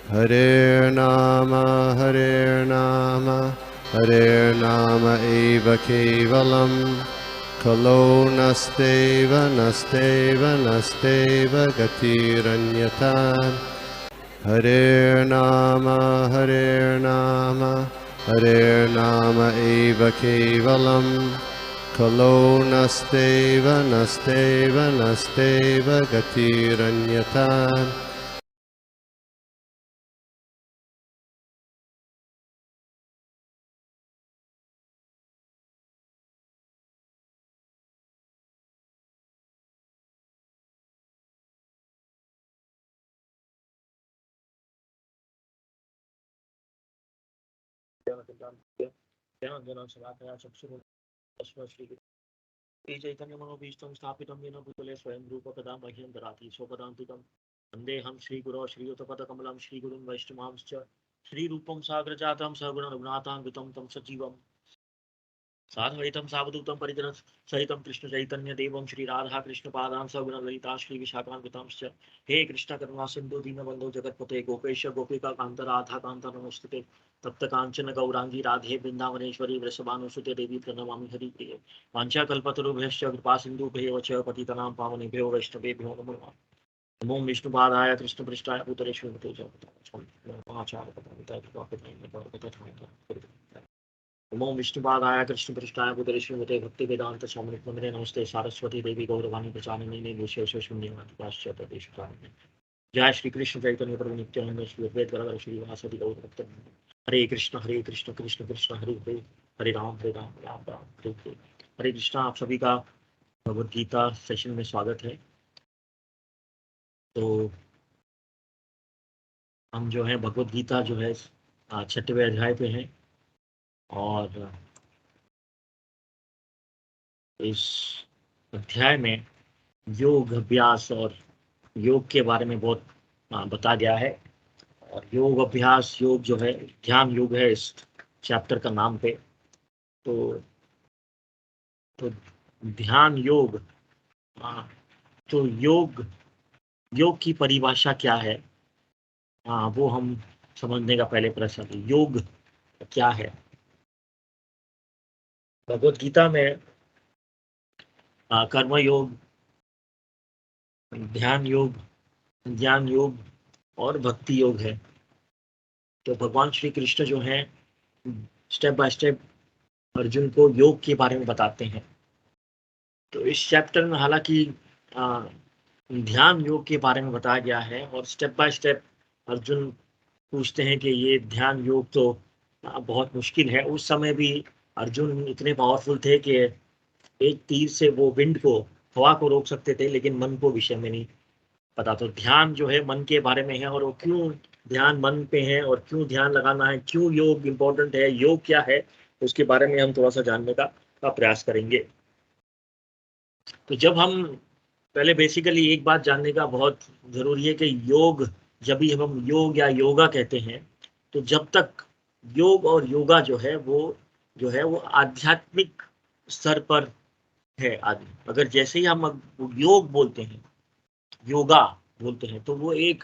Hare Nama eva kevalam Kalo nasteva nasteva gatiranyata Hare Nama eva kevalam Kalo nasteva gatiranyata चैतन्य मनोभीष्टं स्थापितं येन भूतले स्वयं रूप कदा मह्यं ददाति स्वपदान्तिकं वन्देऽहं श्रीगुरो श्रीयुतपदकमलं श्रीगुरुं वैष्णवांश्च श्रीरूपं साग्रजातं सगुण रघुनाथान्वितं तं सजीवं साद्वैतं सावधूतं परिजन सहितं कृष्ण चैतन्य देवं श्री राधा कृष्ण पादान सगुण ललिता श्री विशाखान्वितांश्च हे कृष्ण करुणा सिंधु दीनबंधो जगत्पते गोपेश गोपिका कांत राधा कांत नमोस्तुते तप्त कांचन गौरांगी राधे वृंदावनेश्वरी वृषभानुसुते देवी प्रणमामि हरिप्रिये वाञ्छाकल्पतरुभ्यश्च कृपा सिन्धुभ्येव च पतितनां पावनेभ्यो वैष्णवेभ्यो नमो नमः नमो विष्णुपादाय कृष्णपृष्ठाय भूतले श्रीमते नमो विष्णुपादाय कृष्णपृष्ठाय भूतले श्रीमते भक्तिवेदांत स्वामिने नमः नमस्ते सारस्वती देवी गौरवाणी प्रचारिणे विशेष शून्यवादिकाश्च तदेशकारिणे जय श्री कृष्ण चैतन्य प्रभु नित्यानंद श्री अद्वैत गदाधर श्रीवासदि गौर भक्तवृंद हरे कृष्ण कृष्ण कृष्ण हरे हरे हरे राम राम राम हरे हरे हरे कृष्णा। आप सभी का भगवद गीता सेशन में स्वागत है। तो हम जो है भगवद गीता जो है 6वें अध्याय पे हैं और इस अध्याय में योग अभ्यास और योग के बारे में बहुत बता गया है। और योग अभ्यास योग जो है ध्यान योग है इस चैप्टर का नाम पे। तो ध्यान योग, तो योग की परिभाषा क्या है, वो हम समझने का पहले प्रश्न, योग क्या है। भगवद गीता में कर्म योग, ध्यान योग, ज्ञान योग और भक्ति योग है। तो भगवान श्री कृष्ण जो है स्टेप बाय स्टेप अर्जुन को योग के बारे में बताते हैं। तो इस चैप्टर में हालांकि ध्यान योग के बारे में बताया गया है और स्टेप बाय स्टेप अर्जुन पूछते हैं कि ये ध्यान योग तो बहुत मुश्किल है। उस समय भी अर्जुन इतने पावरफुल थे कि एक तीर से वो विंड को, हवा को रोक सकते थे, लेकिन मन को विषय में नहीं पता। तो ध्यान जो है मन के बारे में है और वो क्यों ध्यान मन पे है और क्यों ध्यान लगाना है, क्यों योग इम्पोर्टेंट है, योग क्या है, उसके बारे में हम थोड़ा सा जानने का प्रयास करेंगे। तो जब हम पहले बेसिकली एक बात जानने का बहुत जरूरी है कि योग, जब भी हम योग या योगा कहते हैं, तो जब तक योग और योगा जो है वो आध्यात्मिक स्तर पर है आदमी। अगर जैसे ही हम योग बोलते हैं, योगा बोलते हैं, तो वो एक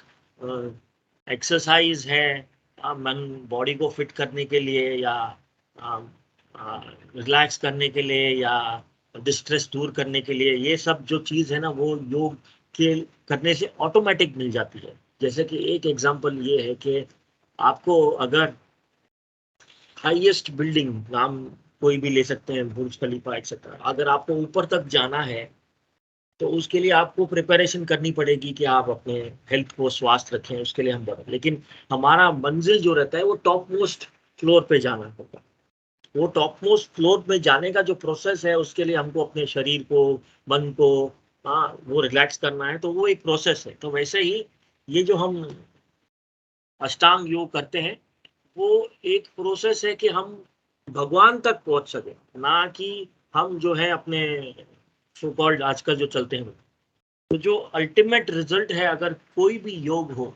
एक्सरसाइज है मन बॉडी को फिट करने के लिए या रिलैक्स करने के लिए या डिस्ट्रेस दूर करने के लिए। ये सब जो चीज़ है ना, वो योग के करने से ऑटोमेटिक मिल जाती है। जैसे कि एक एग्जांपल ये है कि आपको अगर हाईएस्ट बिल्डिंग, नाम कोई भी ले सकते हैं, बुर्ज खलीफा एक्सेट्रा, अगर आपको ऊपर तक जाना है तो उसके लिए आपको प्रिपरेशन करनी पड़ेगी कि आप अपने हेल्थ को स्वास्थ्य रखें, उसके लिए हम बढ़ें। लेकिन हमारा मंजिल जो रहता है वो टॉप मोस्ट फ्लोर पे जाना होगा। वो टॉप मोस्ट फ्लोर में जाने का जो प्रोसेस है, उसके लिए हमको अपने शरीर को, मन को, वो रिलैक्स करना है। तो वो एक प्रोसेस है। तो वैसे ही ये जो हम अष्टांग योग करते हैं, वो एक प्रोसेस है कि हम भगवान तक पहुंच सके, ना कि हम जो है अपने सो कॉल्ड आजकल जो चलते हैं। तो जो अल्टीमेट रिजल्ट है, अगर कोई भी योग हो,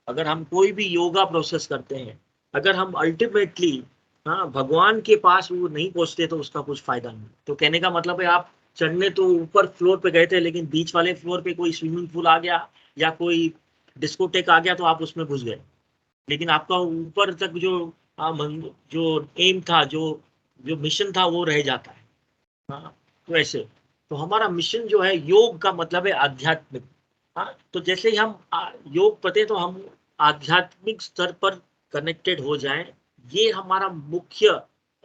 अगर हम कोई भी योगा प्रोसेस करते हैं, अगर हम अल्टीमेटली भगवान के पास वो नहीं पहुंचते तो उसका कुछ फायदा नहीं। तो कहने का मतलब है, आप चढ़ने तो ऊपर फ्लोर पे गए थे, लेकिन बीच वाले फ्लोर पे कोई स्विमिंग पूल आ गया या कोई डिस्कोटेक आ गया तो आप उसमें घुस गए। लेकिन आपका ऊपर तक जो जो एम था, जो जो मिशन था, वो रह जाता है। हाँ, तो ऐसे तो हमारा मिशन जो है, योग का मतलब है आध्यात्मिक। हाँ, तो जैसे ही हम योग पढ़ते तो हम आध्यात्मिक स्तर पर कनेक्टेड हो जाएं, ये हमारा मुख्य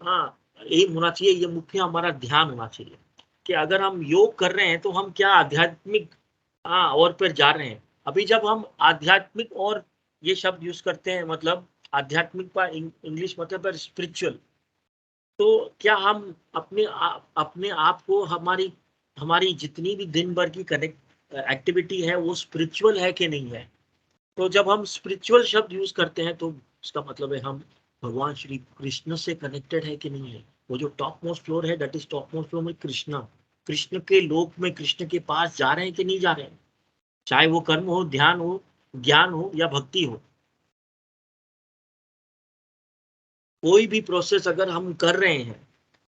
हाँ एम होना चाहिए, ये मुख्य हमारा ध्यान होना चाहिए कि अगर हम योग कर रहे हैं तो हम क्या आध्यात्मिक और पर जा रहे हैं। अभी जब हम आध्यात्मिक और ये शब्द यूज करते हैं, मतलब आध्यात्मिक का इंग्लिश मतलब है स्पिरिचुअल, तो क्या हम अपने आप को, हमारी हमारी जितनी भी दिन भर की कनेक्ट एक्टिविटी है वो स्पिरिचुअल है कि नहीं है। तो जब हम स्पिरिचुअल शब्द यूज करते हैं तो उसका मतलब है हम भगवान श्री कृष्ण से कनेक्टेड है कि नहीं है। वो जो टॉप मोस्ट फ्लोर है, that is top most floor में कृष्णा, कृष्ण के लोक में, कृष्ण के पास जा रहे हैं कि नहीं जा रहे हैं, चाहे वो कर्म हो, ध्यान हो, ज्ञान हो या भक्ति हो। कोई भी प्रोसेस अगर हम कर रहे हैं,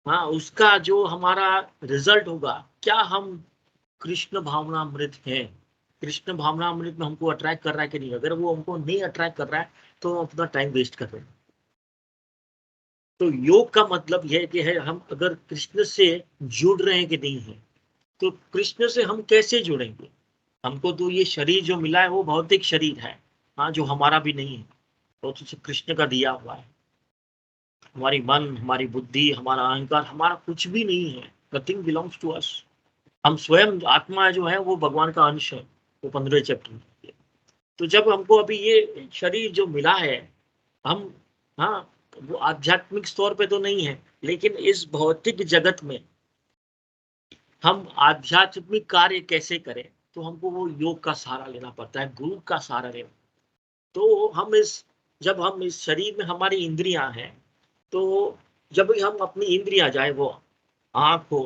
हाँ, उसका जो हमारा रिजल्ट होगा, क्या हम कृष्ण भावनामृत हैं, कृष्ण भावनामृत में हमको अट्रैक्ट कर रहा है कि नहीं। अगर वो हमको नहीं अट्रैक्ट कर रहा है तो हम अपना टाइम वेस्ट कर रहे हैं। तो योग का मतलब यह कि है हम अगर कृष्ण से जुड़ रहे हैं कि नहीं है। तो कृष्ण से हम कैसे जुड़ेंगे। हमको तो ये शरीर जो मिला है वो भौतिक शरीर है, हाँ, जो हमारा भी नहीं है, वो तो कृष्ण का दिया हुआ है। हमारी मन, हमारी बुद्धि, हमारा अहंकार, हमारा कुछ भी नहीं है। Nothing belongs to us. हम स्वयं आत्मा जो है वो भगवान का अंश है। वो 15 चैप्टर में। तो जब हमको अभी ये शरीर जो मिला है, हम, हाँ, वो आध्यात्मिक स्तर पे तो नहीं है, लेकिन इस भौतिक जगत में हम आध्यात्मिक कार्य कैसे करें, तो हमको वो योग का सहारा लेना पड़ता है, गुरु का सहारा लेना। तो हम इस जब हम इस शरीर में हमारी इंद्रियां हैं, तो जब भी हम अपनी इंद्रियां, चाहे वो आँख हो,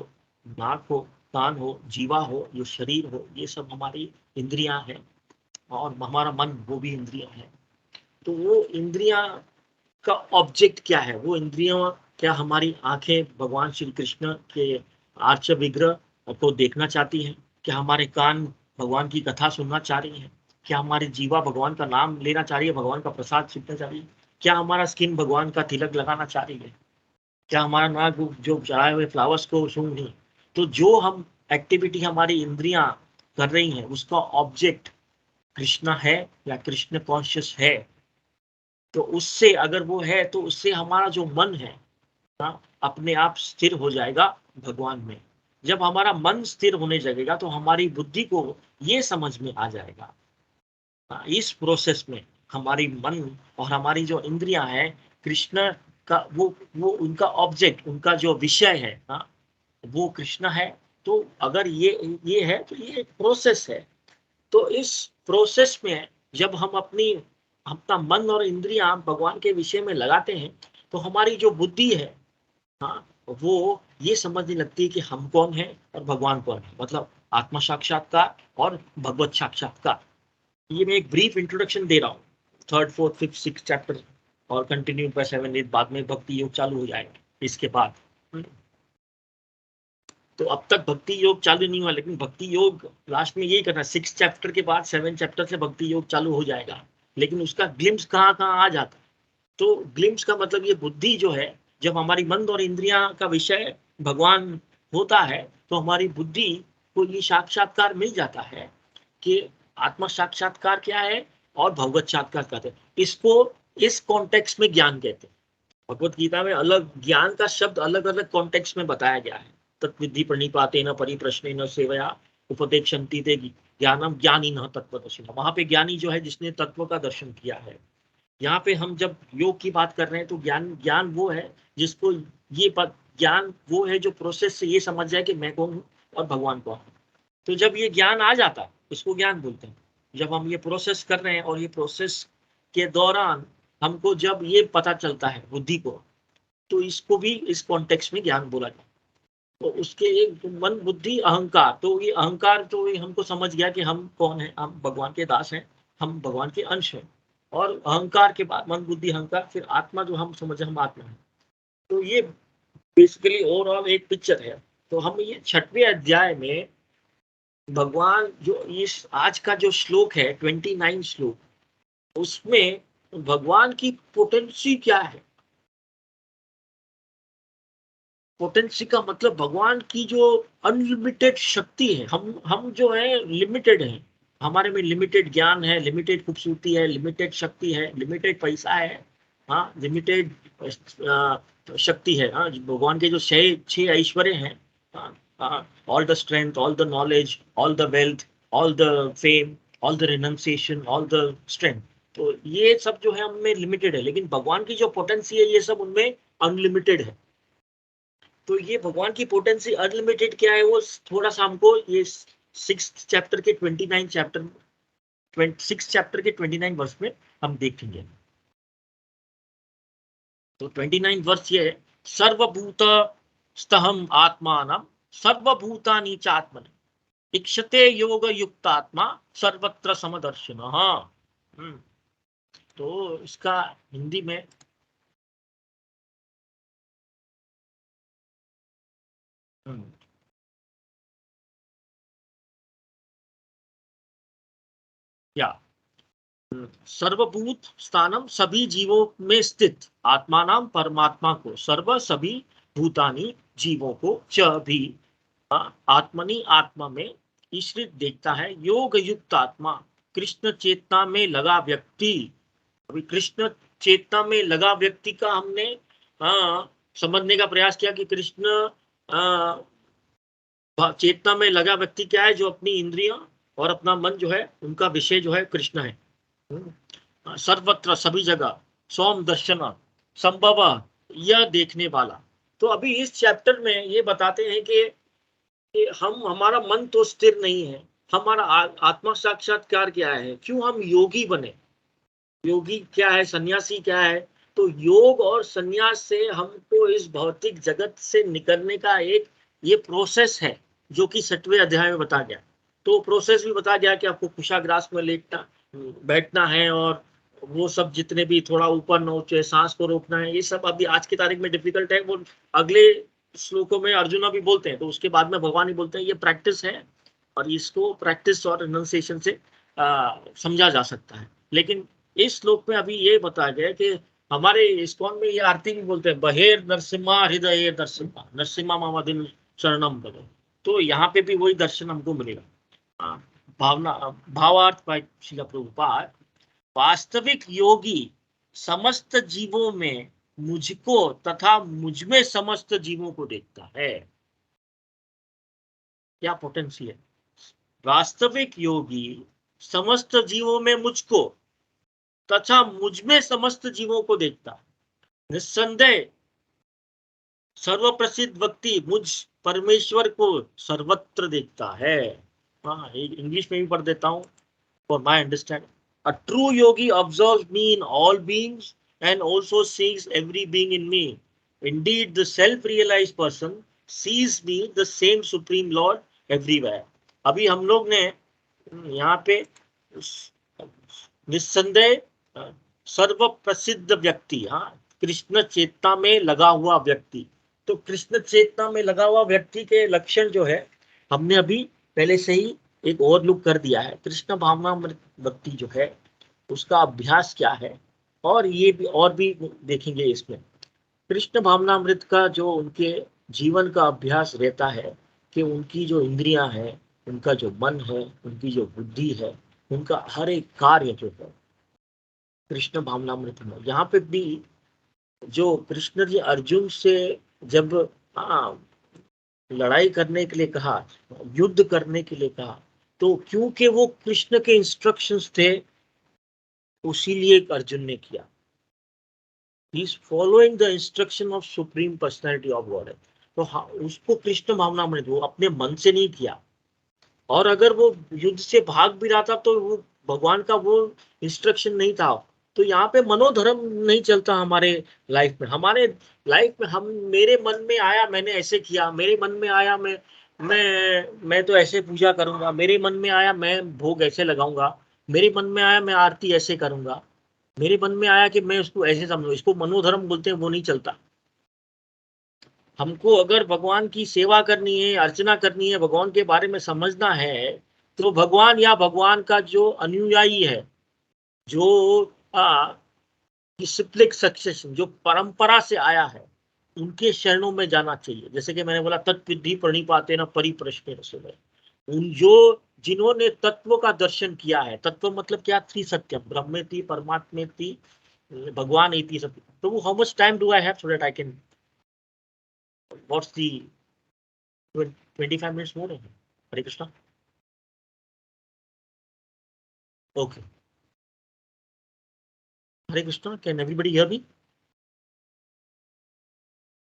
नाक हो, कान हो, जीवा हो, ये शरीर हो, ये सब हमारी इंद्रियां हैं। और हमारा मन, वो भी इंद्रियां है। तो वो इंद्रियां का ऑब्जेक्ट क्या है, वो इंद्रियां क्या हमारी आंखें भगवान श्री कृष्ण के आर्च विग्रह को देखना चाहती हैं, क्या हमारे कान भगवान की कथा सुनना चाह रही हैं, क्या हमारी जीवा भगवान का नाम लेना चाह रही है, भगवान का प्रसाद सीखना चाह रही है, क्या हमारा स्किन भगवान का तिलक लगाना चाह रही है, क्या हमारा नाक जो चढ़ाए हुए फ्लावर्स को सूंघ रही। तो जो हम एक्टिविटी हमारी इंद्रियां कर रही हैं, उसका ऑब्जेक्ट कृष्ण है या कृष्ण कॉन्शियस है। तो उससे अगर वो है तो उससे हमारा जो मन है ना, अपने आप स्थिर हो जाएगा भगवान में। जब हमारा मन स्थिर होने लगेगा तो हमारी बुद्धि को ये समझ में आ जाएगा, इस प्रोसेस में हमारी मन और हमारी जो इंद्रियां हैं, कृष्ण का वो उनका ऑब्जेक्ट, उनका जो विषय है ना, वो कृष्ण है। तो अगर ये है तो ये एक प्रोसेस है। तो इस प्रोसेस में जब हम अपना मन और इंद्रियां भगवान के विषय में लगाते हैं, तो हमारी जो बुद्धि है, हाँ, वो ये समझने लगती है कि हम कौन है और भगवान कौन है, मतलब आत्मा साक्षात्कार और भगवत साक्षात्कार। ये मैं एक ब्रीफ इंट्रोडक्शन दे रहा हूँ। Third, fourth, fifth, six chapter और कंटिन्यू बाय 7, 8 बाद में भक्ति योग चालू हो जाएगा इसके बाद। तो अब तक भक्ति योग चालू नहीं हुआ, लेकिन भक्ति योग लास्ट में यही करना, 6 चैप्टर के बाद 7 चैप्टर से भक्ति योग चालू हो जाएगा। लेकिन उसका ग्लिम्स कहाँ कहाँ आ जाता है। तो ग्लिम्स का मतलब ये बुद्धि जो है, जब हमारी मन और इंद्रियां का विषय भगवान होता है, तो हमारी बुद्धि को ये साक्षात्कार मिल जाता है कि आत्मा साक्षात्कार क्या है और भगवत साक्षात्कार कहते हैं। इसको इस कॉन्टेक्स्ट में ज्ञान कहते हैं। भगवत गीता में अलग ज्ञान का शब्द अलग अलग कॉन्टेक्स्ट में बताया गया है। तत्विधि प्रणिपातेन परिप्रश्नेन सेवया उपदेक्षन्ति ते ज्ञानम ज्ञानिनः तत्त्वदर्शिनः। वहां पे ज्ञानी जो है जिसने तत्व का दर्शन किया है। यहाँ पे हम जब योग की बात कर रहे हैं तो ज्ञान ज्ञान वो है जिसको ज्ञान वो है जो प्रोसेस से ये समझ जाए कि मैं कौन हूँ और भगवान कौन है। तो जब ये ज्ञान आ जाता है, इसको ज्ञान बोलते हैं। जब हम ये प्रोसेस कर रहे हैं और ये प्रोसेस के दौरान हमको जब ये पता चलता है बुद्धि को, तो इसको भी इस कॉन्टेक्स्ट में ज्ञान बोला जाए। तो उसके एक मन, बुद्धि, अहंकार, तो ये अहंकार तो ये हमको समझ गया कि हम कौन है, हम भगवान के दास हैं, हम भगवान के अंश हैं। और अहंकार के बाद मन, बुद्धि, अहंकार, फिर आत्मा, जो हम समझे हम आत्मा है। तो ये बेसिकली ओवरऑल एक पिक्चर है। तो हम ये 6वें अध्याय में भगवान जो इस आज का जो श्लोक है 29 श्लोक, उसमें भगवान की पोटेंसी क्या है? पोटेंसी का मतलब भगवान की जो अनलिमिटेड शक्ति है। हम जो है लिमिटेड है, हमारे में लिमिटेड ज्ञान है, लिमिटेड खूबसूरती है, लिमिटेड शक्ति है, लिमिटेड पैसा है, हाँ, लिमिटेड शक्ति है। हाँ, भगवान के जो छह ऐश्वर्य हैं, all the strength, all the knowledge, all the wealth, all the fame, all the renunciation, all the strength, तो ये सब जो है उनमें लिमिटेड है। लेकिन भगवान की जो पोटेंसी है ये सब उनमें अनलिमिटेड है। तो ये भगवान की पोटेंसी अनलिमिटेड क्या है, वो थोड़ा सा हमको ये 6 चैप्टर के 29 चैप्टर 6 चैप्टर के 29 वर्ष में हम देखेंगे। तो 29 वर्ष ये है, सर्वभूत स्तहम आत्मानम सर्वभूतानि चात्मन इक्षते योग युक्तात्मा सर्वत्र समदर्शन। हाँ, तो इसका हिंदी में या सर्वभूत स्थानम सभी जीवों में स्थित आत्मा नाम परमात्मा को, सर्व सभी भूतानी जीवों को, च भी आत्मनि आत्मा में ईश्वर देखता है। योग युक्त आत्मा कृष्ण चेतना में लगा व्यक्ति। अभी कृष्ण चेतना में लगा व्यक्ति का हमने समझने का प्रयास किया कि कृष्ण चेतना में लगा व्यक्ति क्या है, जो अपनी इंद्रियां और अपना मन जो है उनका विषय जो है कृष्ण है। सर्वत्र सभी जगह, सोम दर्शन संभव, यह देखने वाला। तो अभी इस चैप्टर में ये बताते हैं कि हमारा मन तो स्थिर नहीं है, हमारा आत्मा साक्षात्कार क्या है, क्यों हम योगी बने, योगी क्या है, सन्यासी क्या है। तो योग और सन्यास से हमको इस भौतिक जगत से निकलने का एक ये प्रोसेस है, जो कि 6वें अध्याय में बताया गया। तो प्रोसेस भी बताया गया कि आपको कुशाग्रास में लेटना बैठना है, और वो सब जितने भी थोड़ा ऊपर नोचे, सांस को रोकना है, ये सब अभी आज की तारीख में डिफिकल्ट है, वो अगले श्लोकों में अर्जुना भी बोलते हैं, तो उसके बाद में भगवान ही बोलते हैं ये प्रैक्टिस है, और इसको प्रैक्टिस और रिनंसिएशन से समझा जा सकता है। लेकिन इस श्लोक में अभी ये बताया गया कि हमारे इस्कॉन में ये आरती भी बोलते हैं, बहेर नरसिम्हा हृदय नरसिम्हा नरसिम्हा मामादिन शरणम भगो। तो यहाँ पे भी वही दर्शन हमको मिलेगा। भावना भावार्थ शिला प्रभुपाद, वास्तविक योगी समस्त जीवों में मुझको तथा मुझमें समस्त जीवों को देखता है। क्या पोटेंसी है। वास्तविक योगी समस्त जीवों में मुझको तथा मुझमें समस्त जीवों को देखता है। निस्संदेह सर्वप्रसिद्ध व्यक्ति मुझ परमेश्वर को सर्वत्र देखता है। हाँ, इंग्लिश में भी पढ़ देता हूँ for my understanding. A true yogi observes me in all beings and also sees every being in me. Indeed, the self-realized person sees me, the same supreme Lord, everywhere. अभी हम लोग ने यहाँ पे निस्संदेह सर्व प्रसिद्ध व्यक्ति, हाँ, कृष्ण चेतना में लगा हुआ व्यक्ति। तो कृष्ण चेतना में लगा हुआ व्यक्ति के लक्षण जो है हमने अभी पहले से ही एक और लुक कर दिया है। कृष्ण भावनामृत व्यक्ति जो है उसका अभ्यास क्या है, और ये भी देखेंगे इसमें। कृष्ण भावनामृत का जो उनके जीवन का अभ्यास रहता है कि उनकी जो इंद्रियां हैं, उनका जो मन है, उनकी जो बुद्धि है, उनका हर एक कार्य जो है कृष्ण भावनामृत में। यहाँ पे भी जो कृष्ण जी अर्जुन से जब लड़ाई करने के लिए कहा, युद्ध करने के लिए कहा, तो क्योंकि वो कृष्ण के इंस्ट्रक्शंस थे, उसीलिए अर्जुन ने किया। He is following the instruction of supreme personality of God। तो हाँ, उसको कृष्ण भावनामृत वो अपने मन से नहीं किया, और अगर वो युद्ध से भाग भी रहा था तो वो भगवान का वो इंस्ट्रक्शन नहीं था। तो यहाँ पे मनोधर्म नहीं चलता हमारे लाइफ में। हमारे लाइफ में हम, मेरे मन में आया मैंने ऐसे किया, मेरे मन में आया मैं तो ऐसे पूजा करूंगा, मेरे मन में आया मैं भोग ऐसे लगाऊंगा, मेरे मन में आया मैं आरती ऐसे करूंगा, मेरे मन में आया कि मैं उसको ऐसे समझू, इसको मनोधर्म बोलते हैं, वो नहीं चलता। हमको अगर भगवान की सेवा करनी है, अर्चना करनी है, भगवान के बारे में समझना है, तो भगवान या भगवान का जो अनुयायी है, जो डिसिप्लिक सक्सेशन जो परंपरा से आया है, उनके शरणों में जाना चाहिए। जैसे कि मैंने बोला तत्विद्धि प्रणिपाते न परिप्रश्ने रसोई, उन जो जिन्होंने तत्व का दर्शन किया है, तत्व मतलब क्या, थ्री सत्यम, ब्रह्मेति परमात्मेति भगवान इति सत्य। तो how much time do I have so that I can, what's the 25 minutes more? Hare Krishna. Okay, Hare Krishna, can everybody hear me?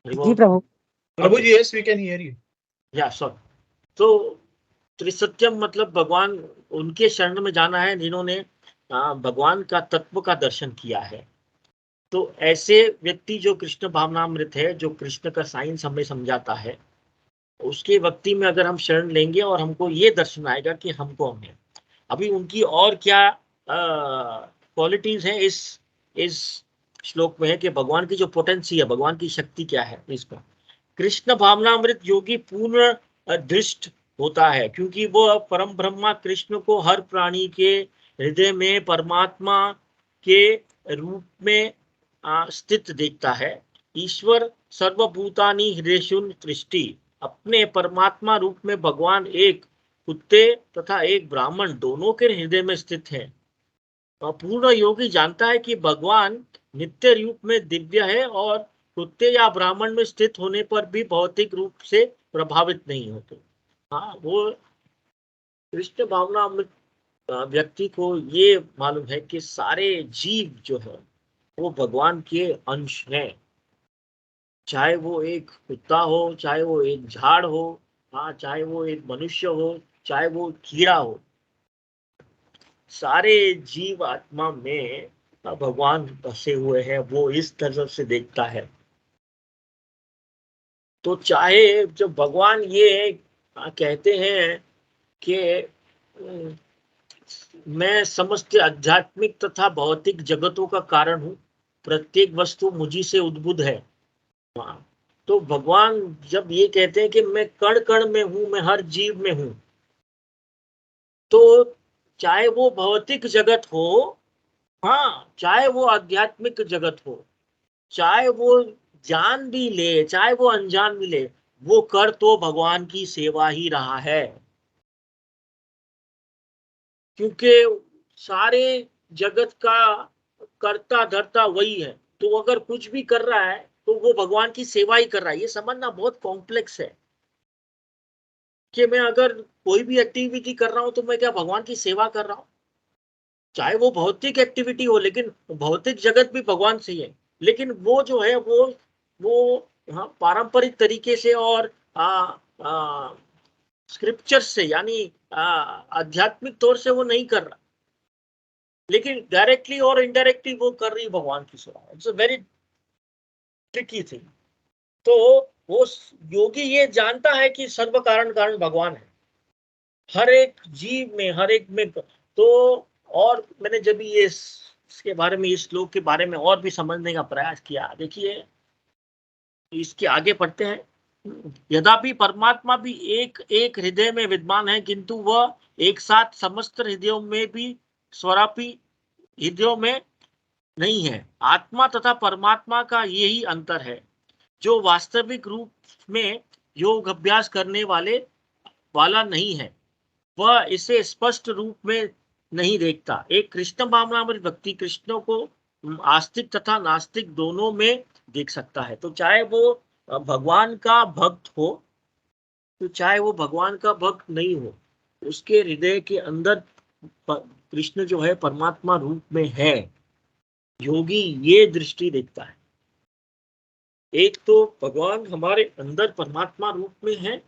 जी प्रभु। प्रभु जी, yes we can hear you. Yeah sorry. तो त्रिसत्यम मतलब भगवान, उनके शरण में जाना है जिन्होंने भगवान का तत्व का दर्शन किया है। तो ऐसे व्यक्ति जो कृष्ण भावनामृत है, जो कृष्ण का साइंस हमें समझाता है, उसके व्यक्ति में अगर हम शरण लेंगे और हमको ये दर्शन आएगा कि हम कौन है। अभी उनकी और क्या क्वालिटीज हैं इस श्लोक में है कि भगवान की जो पोटेंसी है, भगवान की शक्ति क्या है इसमें। कृष्ण भावनामृत योगी पूर्ण दृष्ट होता है, क्योंकि वो परम ब्रह्मा कृष्ण को हर प्राणी के हृदय में परमात्मा के रूप में स्थित देखता है। ईश्वर सर्वभूतानि हृदयेषु दृष्टि, अपने परमात्मा रूप में भगवान एक कुत्ते तथा एक ब्राह्मण दोनों के हृदय में स्थित है। पूर्ण योगी जानता है कि भगवान नित्य रूप में दिव्य है और कुत्ते या ब्राह्मण में स्थित होने पर भी भौतिक रूप से प्रभावित नहीं होते। हाँ, वो कृष्ण भावना व्यक्ति को ये मालूम है कि सारे जीव जो है वो भगवान के अंश हैं, चाहे वो एक कुत्ता हो, चाहे वो एक झाड़ हो, हाँ, चाहे वो एक मनुष्य हो, चाहे वो कीड़ा हो, सारे जीव आत्मा में भगवान बसे हुए हैं। वो इस तरह से देखता है। तो चाहे जब भगवान ये कहते हैं कि मैं समस्त आध्यात्मिक तथा भौतिक जगतों का कारण हूँ, प्रत्येक वस्तु मुझी से उद्भुत है, तो भगवान जब ये कहते हैं कि मैं कण कण में हूं, मैं हर जीव में हूं, तो चाहे वो भौतिक जगत हो, हाँ, चाहे वो आध्यात्मिक जगत हो, चाहे वो जान भी ले, चाहे वो अनजान भी ले, वो कर तो भगवान की सेवा ही रहा है, क्योंकि सारे जगत का कर्ता धर्ता वही है। तो अगर कुछ भी कर रहा है तो वो भगवान की सेवा ही कर रहा है। ये समझना बहुत कॉम्प्लेक्स है कि मैं अगर कोई भी एक्टिविटी कर रहा हूं तो मैं क्या भगवान की सेवा कर रहा हूं? चाहे वो भौतिक एक्टिविटी हो, लेकिन भौतिक जगत भी भगवान से ही है, लेकिन वो जो है वो हाँ, पारंपरिक तरीके से और स्क्रिप्चर से, यानी आध्यात्मिक तौर से वो नहीं कर रहा, लेकिन डायरेक्टली और इनडायरेक्टली वो कर रही भगवान की सेवा। It's a very tricky thing. तो वो योगी ये जानता है कि सर्व कारण कारण भगवान है हर एक जीव में, हर एक में। तो और मैंने जब ये इसके बारे में, इस श्लोक के बारे में और भी समझने का प्रयास किया, देखिए इसके आगे पढ़ते हैं। यद्यपि परमात्मा भी एक एक हृदय में विद्यमान है, किंतु वह एक साथ समस्त हृदयों में भी स्वरापी हृदयों में नहीं है। आत्मा तथा परमात्मा का यही अंतर है, जो वास्तविक रूप में योग अभ्यास करने वाला नहीं है, वह इसे स्पष्ट रूप में नहीं देखता। एक कृष्ण भावनामृत व्यक्ति कृष्ण को आस्तिक तथा नास्तिक दोनों में देख सकता है। तो चाहे वो भगवान का भक्त हो, तो चाहे वो भगवान का भक्त नहीं हो, उसके हृदय के अंदर कृष्ण जो है परमात्मा रूप में है। योगी ये दृष्टि देखता है, एक तो भगवान हमारे अंदर परमात्मा रूप में है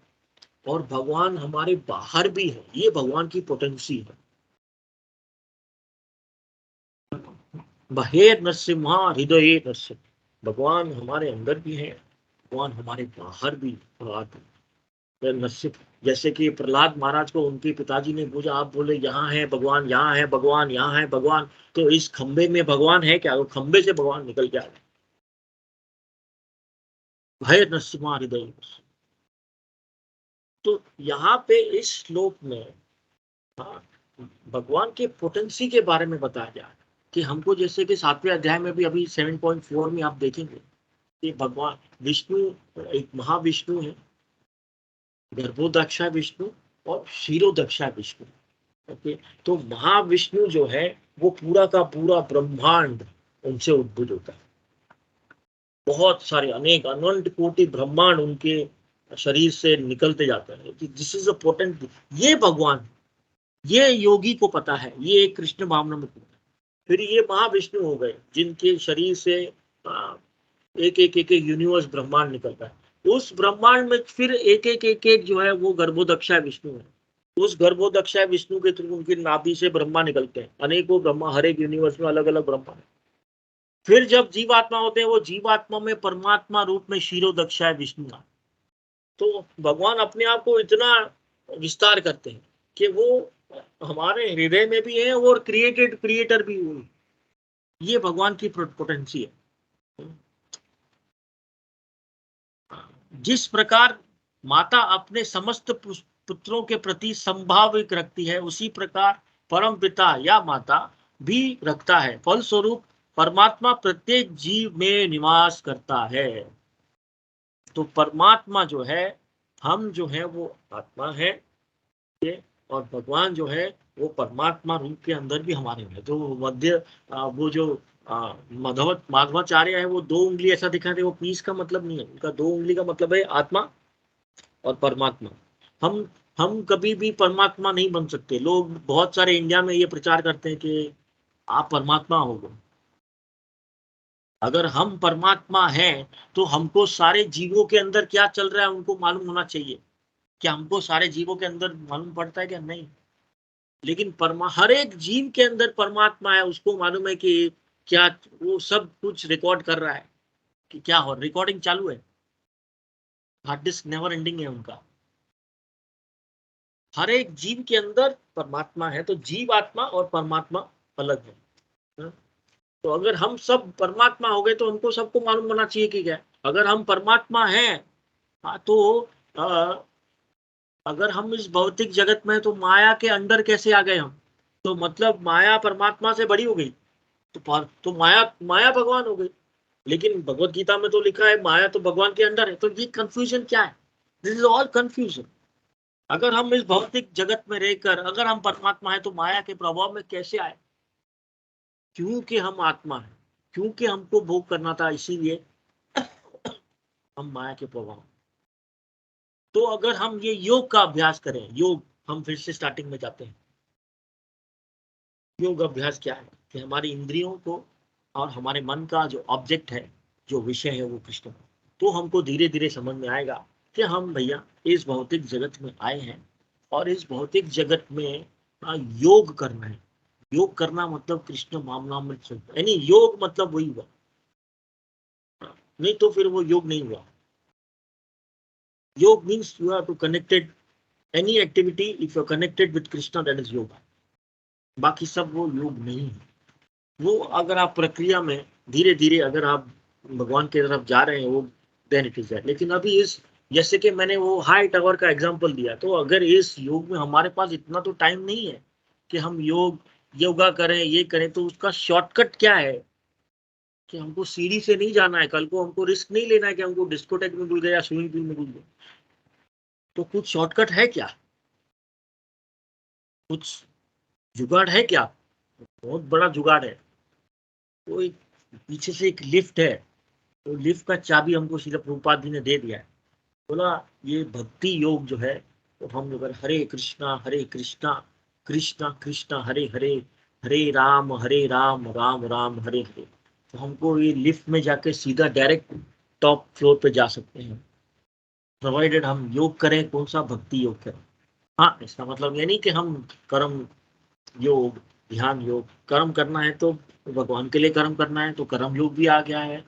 और भगवान हमारे बाहर भी है। ये भगवान की पोटेंसी है। बाहेर नरसिम्हा हृदय नरसिम्हा, भगवान हमारे अंदर भी है, भगवान हमारे बाहर भी नरसिम्हा। जैसे कि प्रहलाद महाराज को उनके पिताजी ने पूछा, आप बोले यहाँ है भगवान, यहाँ है भगवान, यहाँ है भगवान, तो इस खंबे में भगवान है क्या? वो खंबे से भगवान निकल के आ गए। भय नरसिम्हा हृदय नरसिम्हा। तो यहाँ पे इस श्लोक में भगवान के पोटेंसी के बारे में बताया जा रहा है। कि हमको जैसे कि 7वें अध्याय में भी अभी 7.4 में आप देखेंगे कि भगवान विष्णु एक महाविष्णु है, गर्भोदक्षा विष्णु और क्षीरोदक्षा विष्णु। ओके, तो महाविष्णु जो है वो पूरा का पूरा ब्रह्मांड उनसे उद्भूत होता है। बहुत सारे अनेक अनंत कोटि ब्रह्मांड उनके शरीर से निकलते जाते हैं। दिस इज अ पोटेंट, ये भगवान, ये योगी को पता है, ये कृष्ण भावनामृत। फिर ये महाविष्णु हो गए जिनके शरीर से एक एक एक एक यूनिवर्स ब्रह्मांड निकलता है। उस ब्रह्मांड में फिर एक एक जो है वो गर्भोदक्षा विष्णु है। उस गर्भोदक्षा विष्णु के थ्रू उनकी नाभि से ब्रह्मा निकलते हैं, अनेकों ब्रह्मा, हर एक यूनिवर्स में अलग अलग ब्रह्मा है। फिर जब जीवात्मा होते हैं, वो जीवात्मा में परमात्मा रूप में क्षीरोदक्षा विष्णु है। तो भगवान अपने आप को इतना विस्तार करते हैं कि वो हमारे हृदय में भी है और क्रिएटेड क्रिएटर भी हुए। ये भगवान की पोटेंसी है। जिस प्रकार माता अपने समस्त पुत्रों के प्रति संभाविक रखती है, उसी प्रकार परम पिता या माता भी रखता है। फलस्वरूप परमात्मा प्रत्येक जीव में निवास करता है। तो परमात्मा जो है, हम जो है वो आत्मा है, और भगवान जो है वो परमात्मा रूप के अंदर भी हमारे में। तो वो जो माधवाचार्य है वो 2 उंगली ऐसा दिखाते, वो पीस का मतलब नहीं है, उनका 2 उंगली का मतलब है आत्मा और परमात्मा। हम कभी भी परमात्मा नहीं बन सकते। लोग बहुत सारे इंडिया में ये प्रचार करते हैं कि आप परमात्मा हो गए। अगर हम परमात्मा हैं तो हमको सारे जीवों के अंदर क्या चल रहा है उनको मालूम होना चाहिए। क्या हमको सारे जीवों के अंदर मालूम पड़ता है क्या? नहीं। लेकिन हर एक जीव के अंदर परमात्मा है, उसको मालूम है कि क्या वो सब कुछ रिकॉर्ड कर रहा है, कि क्या हो रिकॉर्डिंग चालू है। हार्ड डिस्क नेवर एंडिंग है उनका। हर एक जीव के अंदर परमात्मा है। तो जीव आत्मा और परमात्मा अलग है। तो अगर हम सब परमात्मा हो गए तो हमको सबको मालूम होना चाहिए कि क्या, अगर हम परमात्मा हैं तो अगर हम इस भौतिक जगत में तो माया के अंदर कैसे आ गए हम? तो मतलब माया परमात्मा से बड़ी हो गई, तो माया माया भगवान हो गई। लेकिन भगवत गीता में तो लिखा है माया तो भगवान के अंदर है। तो ये कंफ्यूजन क्या है? This is all confusion. अगर हम इस भौतिक जगत में रहकर अगर हम परमात्मा है तो माया के प्रभाव में कैसे आए? क्योंकि हम आत्मा है, क्योंकि हमको भोग करना था, इसीलिए हम माया के प्रभाव। तो अगर हम ये योग का अभ्यास करें, योग, हम फिर से स्टार्टिंग में जाते हैं। योग अभ्यास क्या है? कि हमारी इंद्रियों को और हमारे मन का जो ऑब्जेक्ट है, जो विषय है वो कृष्ण। तो हमको धीरे धीरे समझ में आएगा कि हम भैया इस भौतिक जगत में आए हैं और इस भौतिक जगत में योग करना है। योग करना मतलब कृष्ण भावनामृत, यानी योग मतलब वही हुआ, नहीं तो फिर वो योग नहीं हुआ। योग means you are to connected any activity, if you are connected with Krishna, that is yoga. बाकी सब वो योग नहीं है। वो अगर आप प्रक्रिया में धीरे धीरे अगर आप भगवान की तरफ जा रहे हैं वो देन इट इज दैट। लेकिन अभी इस, जैसे कि मैंने वो हाई टावर का एग्जांपल दिया, तो अगर इस योग में हमारे पास इतना तो टाइम नहीं है कि हम योगा करें, ये करें, तो उसका शॉर्टकट क्या है? कि हमको सीढ़ी से नहीं जाना है, कल को हमको रिस्क नहीं लेना है कि हमको डिस्कोटेक में घुल गए या स्विमिंग पूल में घुल गए। तो कुछ शॉर्टकट है क्या? कुछ जुगाड़ है क्या? बहुत बड़ा जुगाड़ है। तो एक पीछे से एक लिफ्ट है, तो लिफ्ट का चाबी हमको श्रील प्रभुपाद जी ने दे दिया है। बोला ये भक्ति योग जो है, तो हम अगर हरे कृष्णा कृष्णा कृष्णा हरे हरे, हरे राम राम राम हरे हरे, तो हमको ये लिफ्ट में जाके सीधा डायरेक्ट टॉप फ्लोर पे जा सकते हैं, प्रोवाइडेड हम योग करें। कौन सा? भक्ति योग करें। हाँ, इसका मतलब ये नहीं कि हम कर्म योग, ध्यान योग, कर्म करना है तो भगवान के लिए कर्म करना है तो कर्म योग भी आ गया है।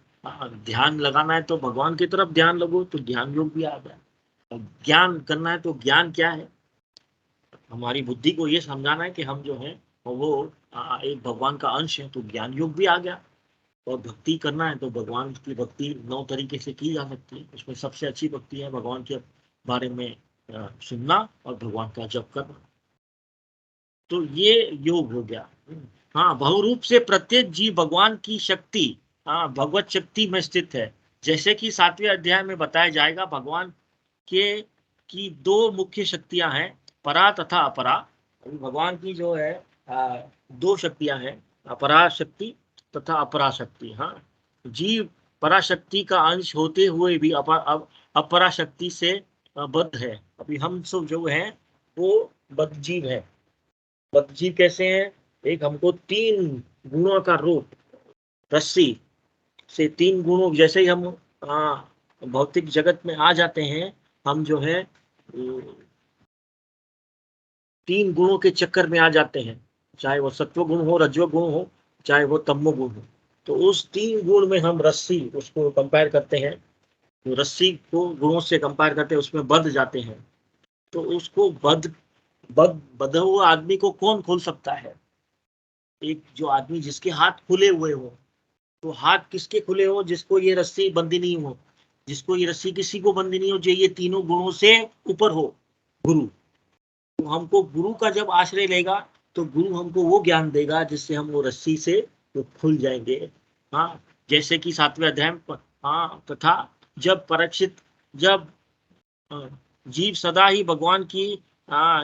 ध्यान लगाना है तो भगवान की तरफ ध्यान लगो तो ध्यान योग भी आ गया। ज्ञान करना है तो ज्ञान क्या है? हमारी बुद्धि को ये समझाना है कि हम जो है वो एक भगवान का अंश है, तो ज्ञान योग भी आ गया। और भक्ति करना है तो भगवान की भक्ति 9 तरीके से की जा सकती है। उसमें सबसे अच्छी भक्ति है भगवान के बारे में सुनना और भगवान का जप करना। तो ये योग हो गया। हाँ, बहुरूप से प्रत्येक जीव भगवान की शक्ति, हाँ, भगवत शक्ति में स्थित है। जैसे कि 7वें अध्याय में बताया जाएगा, भगवान के की दो मुख्य शक्तियां हैं, परा तथा अपरा। भगवान की जो है दो शक्तियां हैं, अपरा शक्ति तथा अपरा शक्ति। हाँ, जीव पराशक्ति का अंश होते हुए भी अपरा शक्ति से बद्ध है। अभी हम सब जो है वो बद्ध जीव है। बद्ध जीव कैसे हैं? एक हमको 3 गुणों का रूप, रस्सी से 3 गुणों, जैसे ही हम भौतिक जगत में आ जाते हैं, हम जो है 3 गुणों के चक्कर में आ जाते हैं, चाहे वो सत्व गुण हो, रजो गुण हो, चाहे वो तमो गुण हो। तो उस 3 गुण में हम रस्सी उसको कंपेयर करते हैं, तो रस्सी को गुणों से कंपेयर करते हैं, उसमें बंध जाते हैं। तो उसको बंधा हुआ आदमी को कौन खोल सकता है? एक जो आदमी जिसके हाथ खुले हुए हो। तो हाथ किसके खुले हो? जिसको ये रस्सी बंदी नहीं हो, जिसको ये रस्सी किसी को बंदी नहीं हो, जो ये तीनों गुणों से ऊपर हो, गुरु। तो हमको गुरु का जब आश्रय लेगा तो गुरु हमको वो ज्ञान देगा जिससे हम वो रस्सी से वो खुल जाएंगे। हाँ, जैसे कि 7वें अध्याय में, हाँ, तथा जब परीक्षित, जब जीव सदा ही भगवान की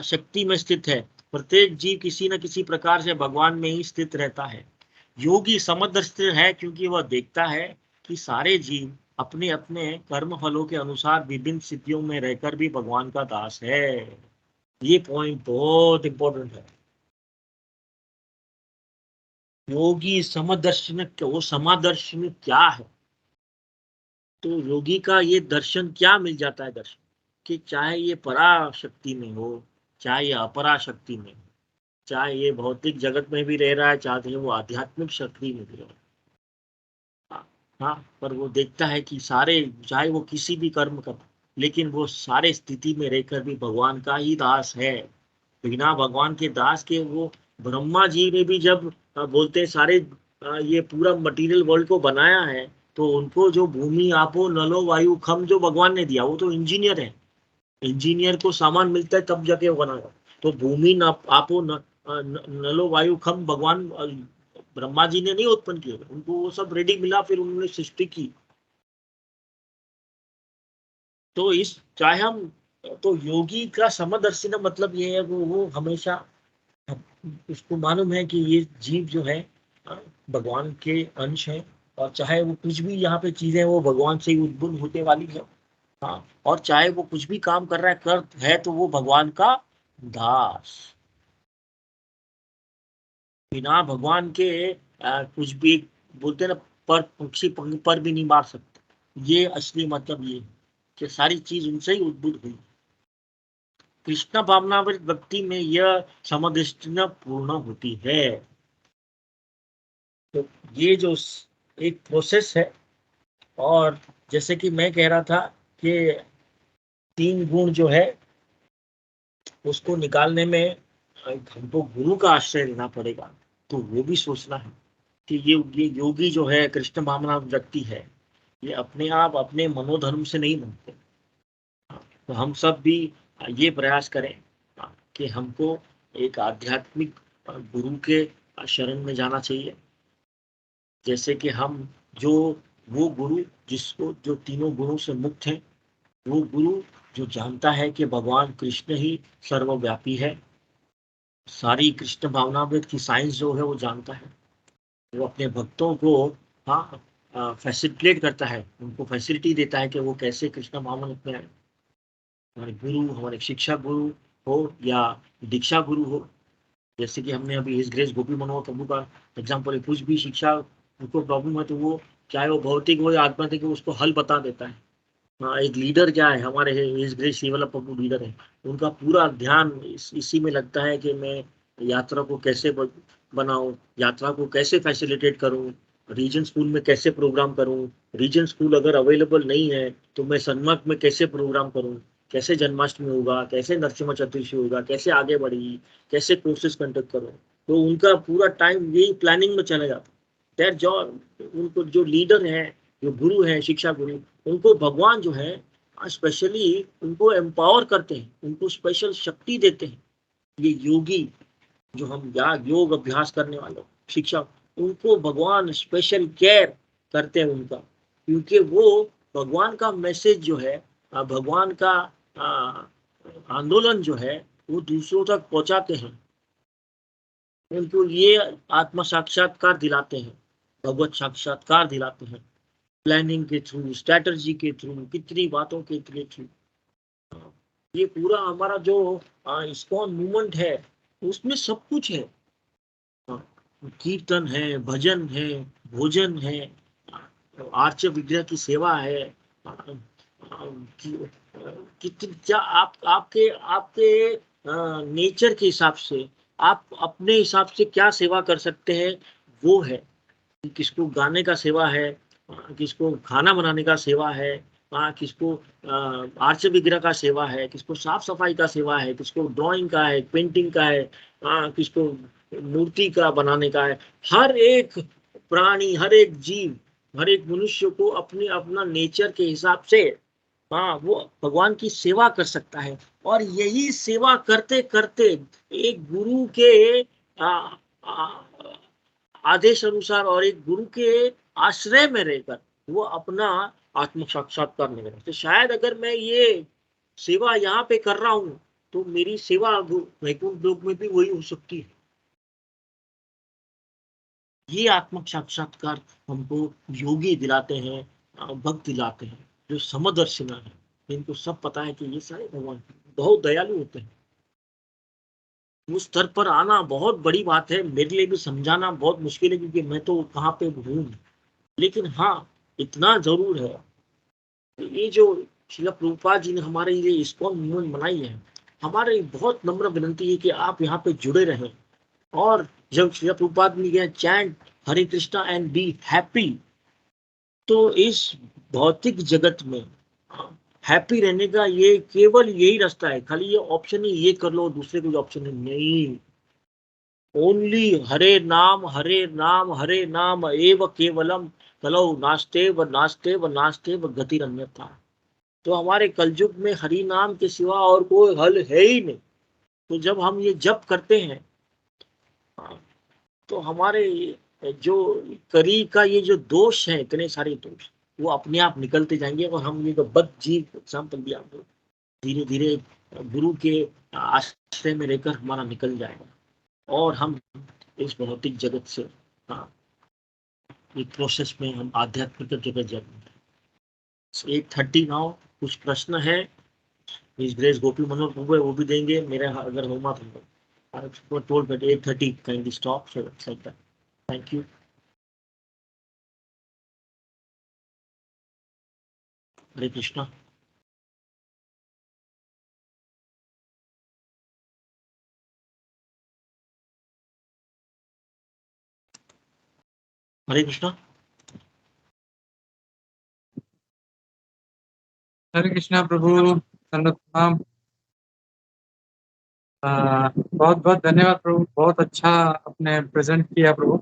शक्ति में स्थित है, प्रत्येक जीव किसी न किसी प्रकार से भगवान में ही स्थित रहता है। योगी समदृष्टि है क्योंकि वह देखता है कि सारे जीव अपने अपने कर्म फलों के अनुसार विभिन्न स्थितियों में रहकर भी भगवान का दास है। ये पॉइंट बहुत इंपॉर्टेंट है। योगी समदर्शन, वो समादर्शन क्या है? तो योगी का ये दर्शन क्या मिल जाता है? दर्शन कि चाहे ये पराशक्ति में हो, चाहे ये अपराशक्ति में हो, चाहे ये भौतिक जगत में भी रह रहा है, चाहे वो आध्यात्मिक शक्ति में भी रह रहा है, हाँ, पर वो देखता है कि सारे, चाहे वो किसी भी कर्म कर, लेकिन वो सारे स्थिति में रहकर भी भगवान का ही दास है। बिना भगवान के दास के वो, ब्रह्मा जी ने भी जब बोलते हैं सारे ये पूरा मटेरियल वर्ल्ड को बनाया है, तो उनको जो भूमि आपो नलो वायु खम जो भगवान ने दिया, वो तो इंजीनियर है। इंजीनियर को सामान मिलता है तब जाके वो बनाएगा। तो भूमि न आपो नलो वायु खम भगवान ब्रह्मा जी ने नहीं उत्पन्न किए, उनको वो सब रेडी मिला, फिर उन्होंने सृष्टि की। तो इस, चाहे हम, तो योगी का समदर्शी का मतलब ये है, वो हमेशा उसको मालूम है कि ये जीव जो है भगवान के अंश है, और चाहे वो कुछ भी यहाँ पे चीजें वो भगवान से ही उद्भुत होने वाली है। हाँ, और चाहे वो कुछ भी काम कर रहा है, कर है तो वो भगवान का दास। बिना भगवान के कुछ भी, बोलते हैं ना, पर पक्षी पंख पर भी नहीं मार सकते। ये असली मतलब ये है कि सारी चीज उनसे ही उद्भुत हुई। कृष्ण भावनावृत व्यक्ति में यह समदृष्टि पूर्ण होती है। तो ये जो एक प्रोसेस है, और जैसे कि मैं कह रहा था कि 3 गुण जो है उसको निकालने में हमको गुरु का आश्रय लेना पड़ेगा। तो वो भी सोचना है कि ये योगी जो है, कृष्ण भावना व्यक्ति है, ये अपने आप अपने मनोधर्म से नहीं बनते। तो हम सब भी ये प्रयास करें कि हमको एक आध्यात्मिक गुरु के शरण में जाना चाहिए। जैसे कि हम जो, वो गुरु जिसको, जो तीनों गुणों से मुक्त है, वो गुरु जो जानता है कि भगवान कृष्ण ही सर्वव्यापी है, सारी कृष्ण भावनामृत की साइंस जो है वो जानता है। वो अपने भक्तों को, हाँ, फैसिलिटेट करता है, उनको फैसिलिटी देता है कि वो कैसे कृष्ण भावनामृत में आए। हमारे गुरु, हमारे शिक्षा गुरु हो या दीक्षा गुरु हो, जैसे कि हमने अभी इस ग्रेस गोपी मनोहर प्रभु का एग्जाम्पल है। कुछ भी शिक्षा उनको प्रॉब्लम है तो वो, चाहे वो भौतिक हो या आध्यात्मिक हो, उसको हल बता देता है। हाँ, एक लीडर क्या है, हमारे इस ग्रेस शिवला प्रभु लीडर है, उनका पूरा ध्यान इसी में लगता है कि मैं यात्रा को कैसे बनाऊं, यात्रा को कैसे फैसिलिटेट करूं, रीजन स्कूल में कैसे प्रोग्राम करूं, रीजन स्कूल अगर अवेलेबल नहीं है तो मैं सन्मत में कैसे प्रोग्राम करूं, कैसे जन्माष्टमी होगा, कैसे नरसिम्हा चतुर्थी होगा, कैसे आगे बढ़ेगी, कैसे कोर्सेज कंडक्ट करो। तो उनका पूरा टाइम यही प्लानिंग में चला जाता है। दैट जॉब, उनको जो लीडर है, जो गुरु है, शिक्षा गुरु, उनको भगवान जो है स्पेशली उनको एम्पावर करते हैं, उनको स्पेशल शक्ति देते हैं। ये योगी जो हम योग अभ्यास करने वाले, शिक्षा, उनको भगवान स्पेशल केयर करते हैं उनका, क्योंकि वो भगवान का मैसेज जो है, भगवान का आंदोलन जो है वो दूसरों तक पहुंचाते हैं, उनको ये आत्म साक्षात्कार दिलाते हैं, भगवत साक्षात्कार दिलाते हैं, प्लानिंग के थ्रू, स्ट्रेटजी के थ्रू, कितनी बातों के थ्रू। ये पूरा हमारा जो इस्कॉन मूवमेंट है उसमें सब कुछ है, कीर्तन है, भजन है, भोजन है, आर्च विग्रह की सेवा है, कितनी क्या आपके आपके नेचर के हिसाब से आप अपने हिसाब से क्या सेवा कर सकते हैं वो है। किसको गाने का सेवा है, किसको खाना बनाने का सेवा है, किसको आर्च विग्रह का सेवा है, किसको साफ सफाई का सेवा है, किसको ड्राइंग का है, पेंटिंग का है, किसको मूर्ति का बनाने का है। हर एक प्राणी, हर एक जीव, हर एक मनुष्य को अपने अपना नेचर के हिसाब से वो भगवान की सेवा कर सकता है। और यही सेवा करते करते एक गुरु के आदेश अनुसार और एक गुरु के आश्रय में रहकर वो अपना आत्म साक्षात्कार नहीं करते। शायद अगर मैं ये सेवा यहाँ पे कर रहा हूँ तो मेरी सेवा वैकुंठ लोक में भी वही हो सकती है। ये आत्म साक्षात्कार हमको योगी दिलाते हैं, भक्त दिलाते हैं, जो समदर्शिना है, इनको सब पता है कि ये सारे भगवान बहुत दयालु होते हैं। उस स्तर पर आना बहुत बड़ी बात है, मेरे लिए भी समझाना बहुत मुश्किल है, क्योंकि मैं तो कहाँ पे हूँ। लेकिन हाँ, इतना जरूर है, ये जो श्रील प्रभुपाद जी ने हमारे लिए इस्कॉन मूवमेंट बनाई है, हमारे बहुत नम्र विनती है कि आप यहाँ पे जुड़े रहें। और जब श्रील प्रभुपाद ने किया chant Hare Krishna and be happy, तो इस भौतिक जगत में हैप्पी रहने का ये केवल यही रास्ता है। खाली ये ऑप्शन ही ये कर लो, दूसरे कोई ऑप्शन नहीं। ओनली हरे नाम हरे नाम एव केवलम कलौ नास्तेव नास्तेव नास्तेव गतिरन्यथा। तो हमारे कलयुग में हरि नाम के सिवा और कोई हल है ही नहीं। तो जब हम ये जप करते हैं तो हमारे जो करी का ये जो दोष है, इतने सारे दोष, वो अपने आप निकलते जाएंगे। और हम ये तो बद जीव एग्जाम्पल दिया, धीरे धीरे गुरु के आश्रय में रहकर हमारा निकल जाएगा और हम इस भौतिक जगत से एक प्रोसेस में हम आध्यात्मिक जगत जाएंगे। 8:30 नाउ। कुछ प्रश्न है इस ग्रेस गोपी मनोहर प्रभु है वो भी देंगे, मेरे अगर होगा तो told at 8:30 kindly stop, so it's like that. Thank you. Hare Krishna. हरे कृष्णा। हरे कृष्णा प्रभु, प्रणाम। बहुत बहुत धन्यवाद प्रभु, बहुत अच्छा आपने प्रेजेंट किया प्रभु,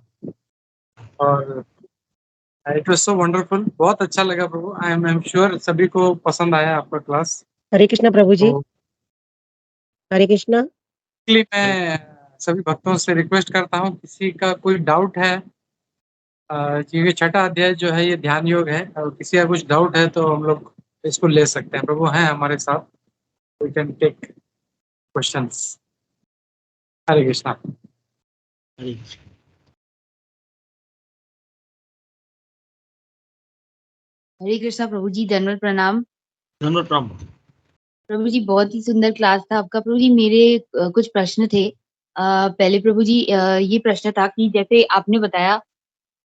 और इट वाज सो वंडरफुल, बहुत अच्छा लगा प्रभु। आई एम श्योर सभी को पसंद आया आपका क्लास। हरे कृष्णा प्रभु जी। हरे कृष्णा। मैं सभी भक्तों से रिक्वेस्ट करता हूँ, किसी का कोई डाउट है, ये 6ठा अध्याय जो है ये ध्यान योग है, और किसी का कुछ डाउट है तो हम लोग इसको ले सकते हैं। प्रभु हैं हमारे साथ, वी कैन टेक क्वेश्चंस। हरे कृष्णा। हरे कृष्णा। हरे कृष्णा प्रभु जी, दंडवत प्रणाम। धन्यवाद प्रणाम। प्रभु जी बहुत ही सुंदर क्लास था आपका। प्रभु जी मेरे कुछ प्रश्न थे। पहले प्रभु जी ये प्रश्न था कि जैसे आपने बताया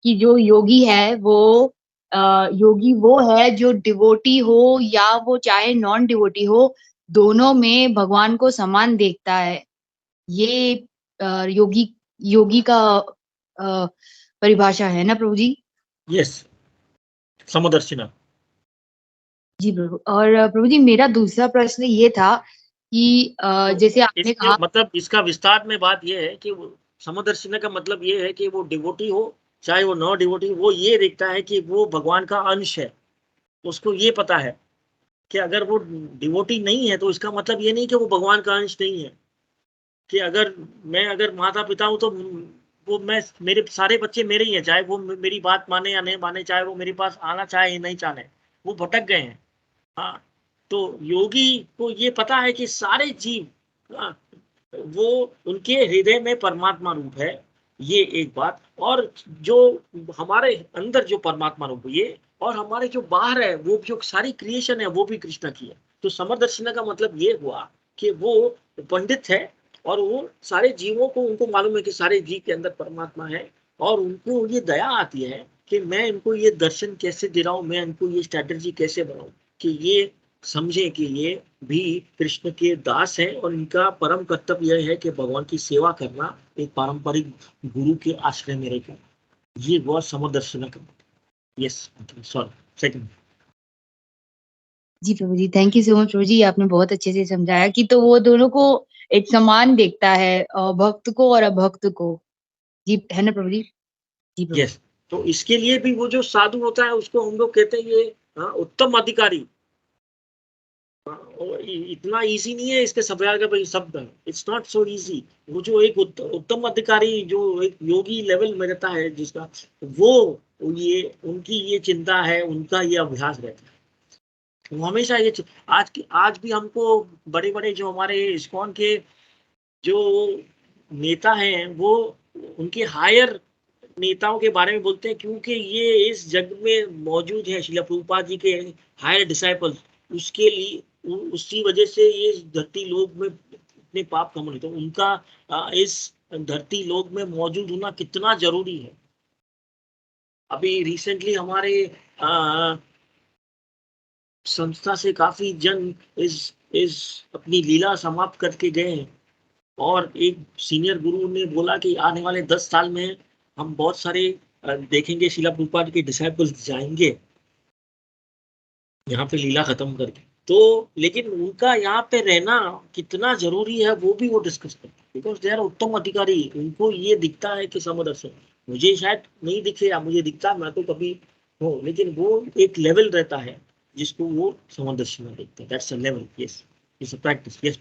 कि जो योगी है वो योगी वो है जो डिवोटी हो या वो चाहे नॉन डिवोटी हो, दोनों में भगवान को समान देखता है। ये योगी का परिभाषा है ना प्रभु जी? यस, समदर्शिना। जी प्रभु। और प्रभु जी मेरा दूसरा प्रश्न ये था कि जैसे आपने कहा, मतलब इसका विस्तार में बात ये है कि समदर्शिना का मतलब ये है कि वो डिवोटी हो चाहे वो नॉन डिवोटी, वो ये देखता है कि वो भगवान का अंश है। उसको ये पता है कि अगर वो डिवोटी नहीं है तो इसका मतलब ये नहीं कि वो भगवान का अंश नहीं है। कि अगर मैं माता पिता हूँ तो वो मैं मेरे सारे बच्चे मेरे ही हैं, चाहे वो मेरी बात माने या नहीं माने, चाहे वो मेरे पास आना चाहे या नहीं चाहे, वो भटक गए हैं। हाँ, तो योगी को ये पता है कि सारे जीव, हाँ, वो उनके हृदय में परमात्मा रूप है, ये एक बात। और जो हमारे अंदर जो परमात्मा रूप है ये, और हमारे जो बाहर है वो जो सारी क्रिएशन है वो भी कृष्ण की है। तो समदर्शना का मतलब ये हुआ कि वो पंडित है और वो सारे जीवों को, उनको मालूम है कि सारे जीव के अंदर परमात्मा है, और उनको ये दया आती है कि मैं इनको ये दर्शन कैसे दे रहा हूँ, मैं इनको ये स्ट्रैटेजी कैसे बनाऊं कि ये समझे कि ये भी कृष्ण के दास हैं, और इनका परम कर्तव्य यह है कि भगवान की सेवा करना, एक पारंपरिक गुरु के आश्रय में रहकर। ये हुआ समदर्शन का। Yes, sorry, second. जी प्रभु जी, थैंक यू सो मच प्रभु जी, आपने बहुत अच्छे से समझाया कि तो वो दोनों को एक समान देखता है, भक्त को और अभक्त को। जी है ना प्रभु जी? जी प्रभु। यस, तो इसके लिए भी वो जो साधु होता है उसको हम लोग कहते हैं ये उत्तम अधिकारी। और इतना इजी नहीं है इसके सब शब्द, इट्स नॉट सो इजी। वो जो एक उत्तम अधिकारी, जो एक योगी लेवल में रहता है जिसका, वो ये उनकी ये चिंता है, उनका ये अभ्यास रहता है। वो हमेशा ये आज भी हमको बड़े बड़े जो हमारे इस्कॉन के जो नेता हैं, वो उनके हायर नेताओं के बारे में बोलते हैं, क्योंकि ये इस जग में मौजूद है, श्रील प्रभुपाद जी के हायर डिसाइपल्स, उसके लिए उसी वजह से ये धरती लोक में इतने पाप कम नहीं। तो उनका इस धरती लोक में मौजूद होना कितना जरूरी है। अभी रिसेंटली हमारे संस्था से काफी जन इस अपनी लीला समाप्त करके गए हैं, और एक सीनियर गुरु ने बोला कि आने वाले 10 साल में हम बहुत सारे देखेंगे श्रील प्रभुपाद के डिसाइपल्स जाएंगे यहाँ पे लीला खत्म करके। तो लेकिन उनका यहाँ पे रहना कितना जरूरी है वो भी वो डिस्कस करते हैं, बिकॉज दे आर उत्तम अधिकारी। उनको ये दिखता है कि समदर्शन, मुझे शायद नहीं दिखे या मुझे दिखता, मैं तो कभी हो, लेकिन वो एक लेवल रहता है जिसको वो समदर्शन में देखते हैं। That's a level. Yes, it's a practice. Yes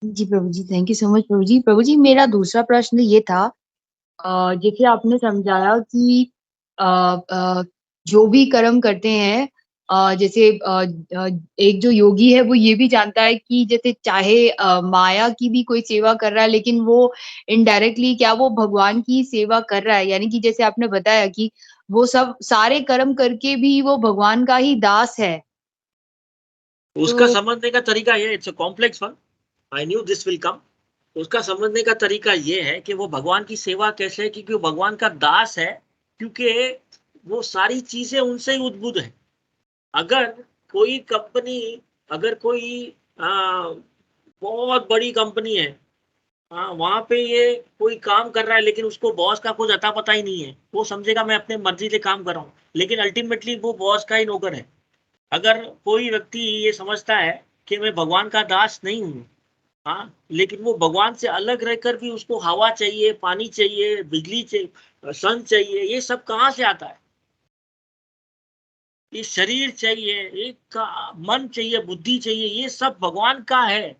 जी प्रभु जी, थैंक यू सो मच प्रभु जी। प्रभु जी, मेरा दूसरा प्रश्न ये था, जैसे आपने समझाया कि जो भी कर्म करते हैं, जैसे एक जो योगी है वो ये भी जानता है कि जैसे चाहे माया की भी कोई सेवा कर रहा है, लेकिन वो इनडायरेक्टली क्या वो भगवान की सेवा कर रहा है, यानी कि जैसे आपने बताया कि वो सब सारे कर्म करके भी वो भगवान का ही दास है। उसका तो समझने का तरीका ये, it's a complex one, I knew this will come. उसका समझने का तरीका ये है कि वो भगवान की सेवा कैसे है, क्योंकि वो भगवान का दास है, क्योंकि वो सारी चीजें उनसे ही उद्भुत है। अगर कोई कंपनी, अगर कोई बहुत बड़ी कंपनी है, वहां पे ये कोई काम कर रहा है, लेकिन उसको बॉस का कुछ अता पता ही नहीं है, वो समझेगा मैं अपने मर्जी से काम कर रहा हूँ, लेकिन अल्टीमेटली वो बॉस का ही नौकर है। अगर कोई व्यक्ति ये समझता है कि मैं भगवान का दास नहीं हूँ, लेकिन वो भगवान से अलग रहकर भी उसको हवा चाहिए, पानी चाहिए, बिजली चाहिए, सन चाहिए, ये सब कहाँ से आता है? ये शरीर चाहिए, एक मन चाहिए, बुद्धि चाहिए, ये सब भगवान का है,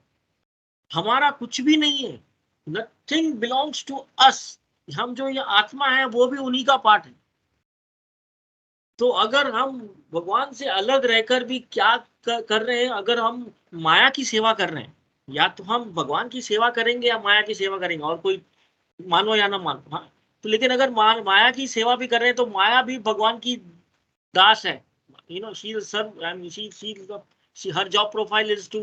हमारा कुछ भी नहीं है। Nothing belongs to us. हम जो ये आत्मा है वो भी उन्हीं का पार्ट है। तो अगर हम भगवान से अलग रहकर भी क्या कर रहे हैं, अगर हम माया की सेवा कर रहे हैं, या तो हम भगवान की सेवा करेंगे या माया की सेवा करेंगे, और कोई मानो या ना मानो। हाँ, तो लेकिन अगर माया की सेवा भी कर रहे हैं तो माया भी भगवान की दास है। You know, she serve, I mean she her job profile is to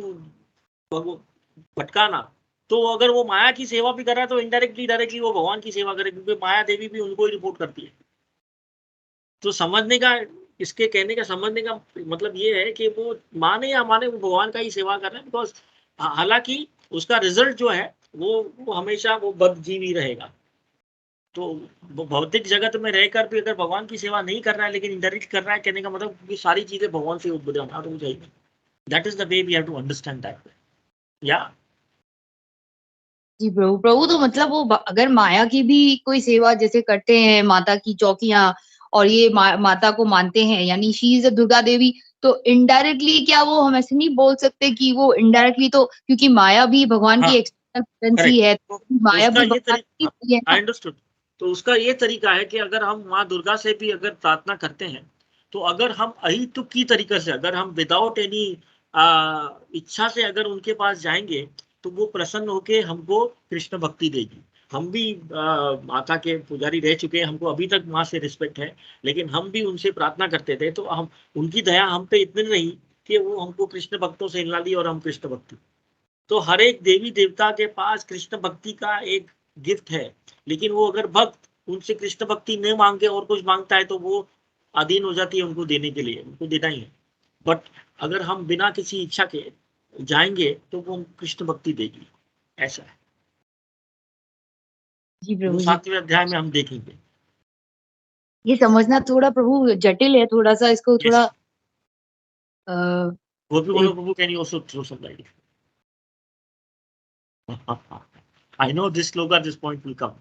भटकाना। तो अगर वो माया की सेवा भी कर रहा है तो इनडायरेक्टली डायरेक्टली वो भगवान की सेवा करे, क्योंकि माया देवी भी उनको ही रिपोर्ट करती है। तो समझने का, इसके कहने का समझने का मतलब ये है कि वो माने या माने वो भगवान का ही सेवा कर रहे हैं, बिकॉज हालांकि उसका रिजल्ट जो है वो हमेशा वो बदजीवी रहेगा। तो भौतिक जगत में रहकर भी अगर भगवान की सेवा नहीं कर रहा है लेकिन इंडायरेक्ट कर रहा है, कहने का मतलब कि सारी चीजें भगवान से उद्भुत होना तो चाहिए। That is the way we have to understand that. Yeah जी प्रभु, प्रभु तो मतलब वो अगर माया की भी कोई सेवा जैसे करते हैं, माता की चौकियां, और ये माता को मानते हैं, यानी शी इज दुर्गा देवी, तो इनडायरेक्टली क्या वो हम ऐसे नहीं बोल सकते कि वो इनडायरेक्टली, तो क्योंकि माया भी भगवान हाँ, की करेंसी है, तो माया उसका भी ये भगवान की तरीका, ही है आई ना। अंडरस्टूड। तो उसका ये तरीका है कि अगर हम माँ दुर्गा से भी अगर प्रार्थना करते हैं, तो अगर हम अहितुक की तरीके से, अगर हम विदाउट एनी इच्छा से अगर उनके पास जाएंगे, तो वो प्रसन्न होके हमको कृष्ण भक्ति देगी। हम भी माता के पुजारी रह चुके हैं, हमको अभी तक माँ से रिस्पेक्ट है, लेकिन हम भी उनसे प्रार्थना करते थे, तो हम उनकी दया हम पे इतनी रही कि वो हमको कृष्ण भक्तों से हिला दी और हम कृष्ण भक्ति। तो हर एक देवी देवता के पास कृष्ण भक्ति का एक गिफ्ट है, लेकिन वो अगर भक्त उनसे कृष्ण भक्ति नहीं मांगे और कुछ मांगता है, तो वो अधीन हो जाती है उनको देने के लिए, उनको देना ही है। बट अगर हम बिना किसी इच्छा के जाएंगे, तो वो कृष्ण भक्ति देगी, ऐसा है। जी वो प्रभु जी, 7वें अध्याय में हम देखेंगे। ये समझना थोड़ा प्रभु जटिल है, थोड़ा सा इसको यस, थोड़ा गोपी एक बोलो प्रभु, can you also throw some light? I know this sloka, this point will come.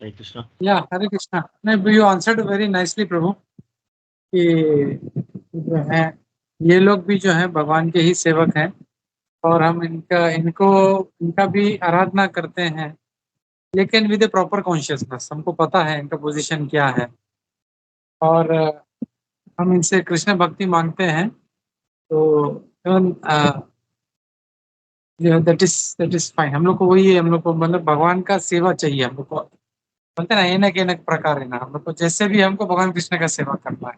Hare Krishna. या हरे कृष्णा। नहीं, यू आंसर्ड वेरी नाइसली प्रभु, कि जो है ये लोग भी जो है भगवान के ही सेवक हैं, और हम इनका भी आराधना करते हैं, लेकिन विद ए प्रॉपर कॉन्शियसनेस। हमको पता है इनका पोजीशन क्या है, और हम इनसे कृष्ण भक्ति मांगते हैं। तो दैट इज फाइन। हम लोग को वही है, हम लोग को मतलब भगवान का सेवा चाहिए। हम लोग को बोलते हैं ना, एक प्रकार है ना, हम लोग को जैसे भी हमको भगवान कृष्ण का सेवा करना है।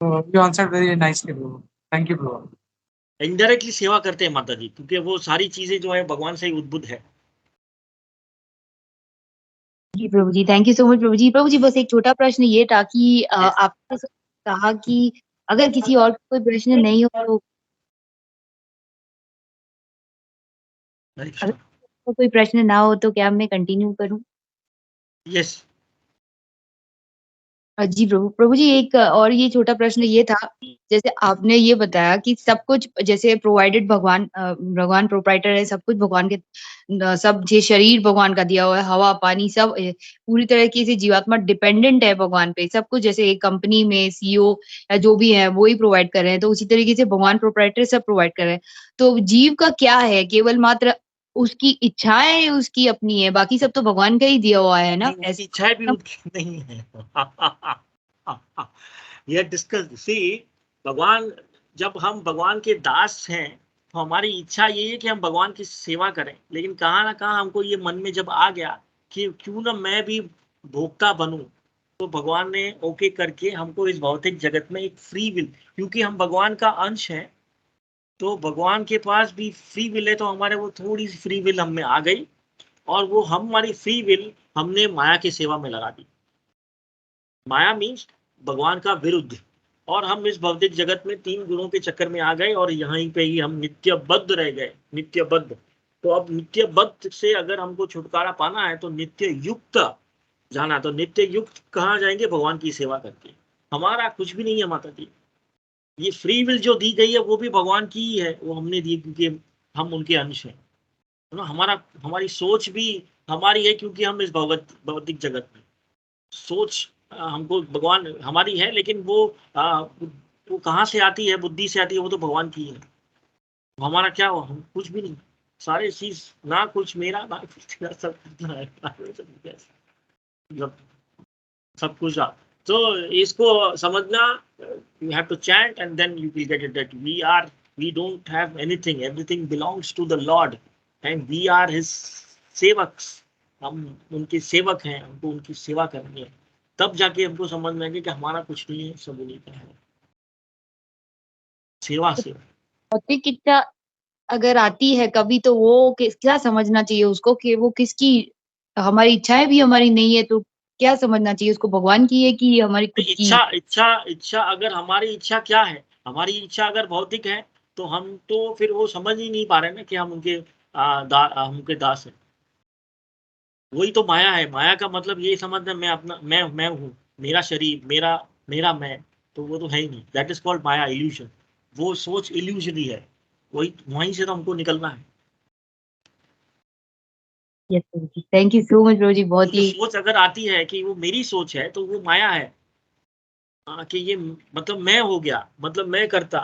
तो you answered very nicely bro, thank you bro. Indirectly सेवा करते हैं माता जी, क्योंकि वो सारी चीजें जो है भगवान से ही उद्भुत है। जी प्रभु जी, थैंक यू सो मच प्रभु जी। प्रभु जी बस एक छोटा प्रश्न ये था कि Yes. आपने कहा कि अगर किसी और को कोई प्रश्न नहीं हो तो, हरे अगर कृष्णा। कोई प्रश्न ना हो तो क्या मैं कंटिन्यू करूं? यस। जी प्रभु प्रभु जी, एक और ये छोटा प्रश्न ये था, जैसे आपने ये बताया कि सब कुछ जैसे प्रोवाइडेड भगवान प्रोप्राइटर है, सब कुछ भगवान के सब ये शरीर भगवान का दिया हुआ है, हवा पानी सब पूरी तरीके से जीवात्मा डिपेंडेंट है भगवान पे। सब कुछ जैसे एक कंपनी में सीईओ या जो भी है वो ही प्रोवाइड कर रहे हैं, तो उसी तरीके से भगवान प्रोप्राइटर सब प्रोवाइड कर रहे हैं। तो जीव का क्या है? केवल मात्र उसकी इच्छाएं उसकी अपनी है, बाकी सब तो भगवान का ही दिया हुआ है ना? नहीं, उसकी इच्छाएं भी उनकी नहीं है। ये डिस्कस सी, भगवान, जब हम भगवान के दास हैं, तो हमारी इच्छा ये है कि हम भगवान की सेवा करें, लेकिन कहाँ ना कहाँ हमको ये मन में जब आ गया कि क्यों ना मैं भी भोक्ता बनूं, तो भगवान ने ओके करके हमको इस भौतिक जगत में एक फ्री विल, क्योंकि हम भगवान का अंश है, तो भगवान के पास भी फ्री विल है, तो हमारे वो थोड़ी सी फ्री विल हम में आ गई, और वो हमारी फ्री विल हमने माया की सेवा में लगा दी। माया मीन्स भगवान का विरुद्ध, और हम इस भौतिक जगत में 3 गुणों के चक्कर में आ गए, और यहीं पे ही हम नित्यबद्ध रह गए, नित्यबद्ध। तो अब नित्यबद्ध से अगर हमको छुटकारा पाना है, तो नित्य युक्त जाना। तो नित्य युक्त कहाँ जाएंगे? भगवान की सेवा करके। हमारा कुछ भी नहीं है माता जी, ये फ्री विल जो दी गई है वो भी भगवान की ही है, वो हमने दी क्योंकि हम उनके अंश हैं ना। हमारी सोच भी हमारी है, क्योंकि हम इस भौतिक जगत में सोच हमको भगवान हमारी है, लेकिन वो कहाँ से आती है? बुद्धि से आती है, वो तो भगवान की है। हमारा क्या हो? हम कुछ भी नहीं, सारे चीज, ना कुछ मेरा ना कुछ तेरा, सब मतलब सब कुछ तो इसको समझना, you have to chant and then you will get it, that we don't have anything, everything belongs to the lord and we are his सेवक्स। हम उनके सेवक हैं, हमको उनकी सेवा करनी है, तब जाके हमको समझ में आएगा कि हमारा कुछ नहीं है, सब उन्हीं का है। सेवा सेवा। भौतिक इच्छा अगर आती है कभी, तो वो क्या समझना चाहिए उसको कि वो किसकी, हमारी इच्छाएं भी हमारी नहीं है, तो क्या समझना चाहिए उसको, भगवान की है कि हमारी खुद की? इच्छा इच्छा इच्छा अगर हमारी इच्छा क्या है, हमारी इच्छा अगर भौतिक है, तो हम तो फिर वो समझ ही नहीं पा रहे ना कि हम उनके हम उनके दास हैं। वही तो माया है। माया का मतलब ये समझना, मैं अपना, मैं हूँ, मेरा शरीर, मेरा मेरा मैं, तो वो तो है ही नहीं। That is called Maya, evolution. वो सोच इल्यूजनरी है, वही वहीं से तो हमको निकलना है। यस प्रभु जी, थैंक यू सो मच प्रभु जी, तो बहुत जो ही सोच अगर आती है कि वो मेरी सोच है तो वो माया है। कि ये मतलब मैं हो गया, मतलब मैं करता,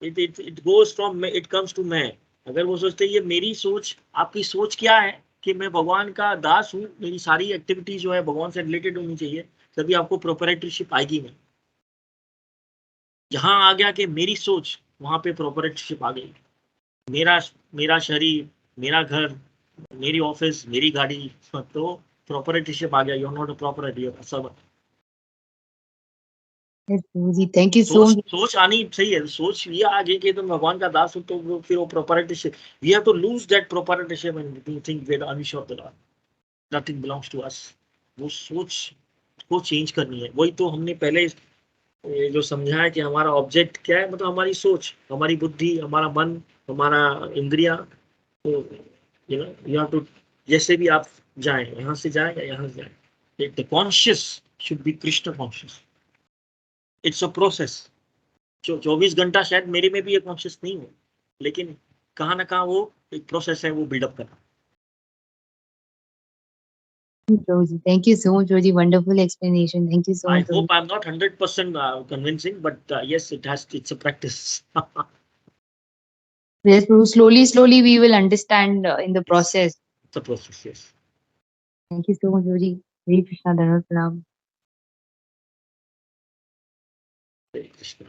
it goes from, it comes to मैं। अगर वो सोचते ये मेरी सोच, आपकी सोच क्या है कि मैं भगवान का दास हूँ, मेरी सारी एक्टिविटी जो है भगवान से रिलेटेड होनी चाहिए, तभी आपको प्रोपराइटरशिप आएगी नहीं। जहां आ गया कि मेरी सोच, वहां पे प्रोपराइटरशिप आ गई। मेरा मेरा शरीर, मेरा घर, मेरी ऑफिस, मेरी गाड़ी, तो प्रोपराइटरशिप आ गया। You are not a proprietor, you are servant. Yes प्रभु जी, थैंक यू सो मच। सोच आनी चाहिए। सोच ये आ गई कि तुम भगवान का दास हो, तो वो फिर वो proprietorship, we have to lose that proprietorship and we think we are ansh of the Lord, nothing belongs to us. वो सोच को चेंज करनी है। वही तो हमने पहले ये जो समझा है कि हमारा ऑब्जेक्ट क्या है, मतलब हमारी सोच, हमारी बुद्धि, हमारा मन, हमारा इंद्रिया। तो you know you have to, जैसे भी आप जाएं, यहाँ से जाएं या यहाँ से जाएं, the conscious should be Krishna conscious. It's a process. 24 घंटा शायद मेरे में भी ये कॉन्शियस नहीं हो, लेकिन कहाँ ना कहाँ वो एक प्रोसेस है, वो बिल्डअप करना। प्रभु जी, थैंक यू सो मच प्रभु जी, wonderful explanation, thank you so I much प्रभु hope I'm not 100% convincing, but yes, it's a practice. जी। Yes प्रभु, slowly we will understand in the process. It's a process, yes. Thank you so much प्रभु जी, हरे कृष्णा, धन्यवाद प्रणाम। Hare Krishna.